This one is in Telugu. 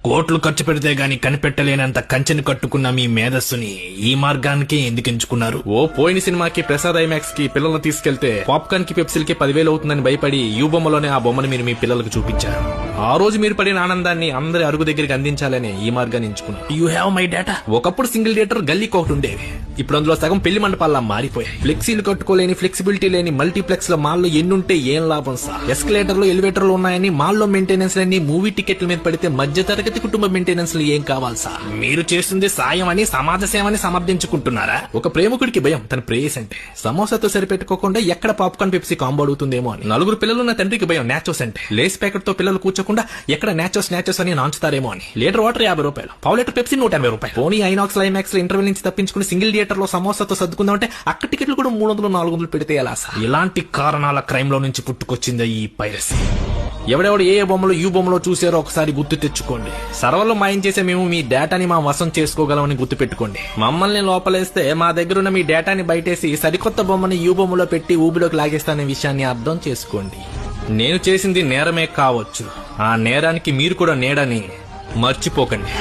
కోట్లు ఖర్చు పెడితే గాని కనిపెట్టలేనంత కంచెని కట్టుకున్న మీ మేధస్సుని ఈ మార్గానికి ఎందుకు ఎంచుకున్నారు? ఓ పోయిన సినిమాకి ప్రసాద్ ఐమాక్స్ కి పిల్లల్ని తీసుకెళ్తే పాప్కార్న్ కి పెప్సిల్కి 10,000 అవుతుందని భయపడి యూ బొమ్మలోనే ఆ బొమ్మను మీరు మీ పిల్లలకు చూపించారు. ఆ రోజు మీరు పడిన ఆనందాన్ని అందరి అరుగు దగ్గరికి అందించాలని ఈ మార్గాన్ని ఎంచుకున్నారు. You have my data. ఒకప్పుడు సింగిల్ థియేటర్ గల్లీకి ఒకటి ఉండేవి. ఇప్పుడు అందులో సగం పెళ్లి మండపాల్లా మారిపోయాయి. ఫ్లెక్సీలు కట్టుకోలేని, ఫ్లెక్సిబిలిటీ లేని మల్టీప్లెక్స్ లో మాల్లో ఎన్నుంటే ఏం లాభం సార్? ఎస్కలేటర్లు, ఎలివేటర్లు ఉన్నాయని మాల్లో మెయింటెనెన్స్ అన్ని, మూవీ టికెట్ల మీద పడితే మధ్య తరగతి కుటుంబ మెయింటెనెన్స్ ఏం కావాలి సార్? మీరు చేస్తుంది సాయం అని, సమాజ సేవని సమర్థించుకుంటున్నారా? ఒక ప్రేమికుడికి భయం తన ప్రేయస్ అంటే సమోసాతో సరిపెట్టుకోకుండా ఎక్కడ పాప్కార్న్ పెప్సీ కాంబో అడుగుతుందేమో అని. నలుగురు పిల్లలున్న తండ్రికి భయం నాచోస్ అంటే లేస్ ప్యాకెట్ తో పిల్లలు కూర్చోకుండా ఎక్కడ నాచోస్ అని నాంచుతారేమో అని. లీటర్ వాటర్ 50 రూపాయలు, పావు లీటర్ పెప్సీ 180 రూపాయలు. పోనీ ఐనాక్స్, ఐమాక్స్ లో ఇంటర్వెల్ నుంచి తప్పించుకుని సింగిల్ థియేటర్ లో సమోసాతో సర్దుకుందామంటే అక్కడ టికెట్లు కూడా 300-400 పెడితే ఎలా సార్? ఇలాంటి కారణాల క్రైమ్ లో నుంచి పుట్టుకొచ్చింది ఈ పైరసీ. ఎవడెవడు ఏ బొమ్మలో యూ బొమ్మలో చూసారో ఒకసారి గుర్తు తెచ్చుకోండి. సర్వర్లో మాయం చేసే మేము మీ డేటాని మా వశం చేసుకోగలమని గుర్తు పెట్టుకోండి. మమ్మల్ని లోపలేస్తే మా దగ్గరున్న మీ డేటాని బయటేసి సరికొత్త బొమ్మని యూ బొమ్మలో పెట్టి ఊబిలోకి లాగేస్తానే విషయాన్ని అర్థం చేసుకోండి. నేను చేసింది నేరమే కావచ్చు, ఆ నేరానికి మీరు కూడా నేడని మర్చిపోకండి.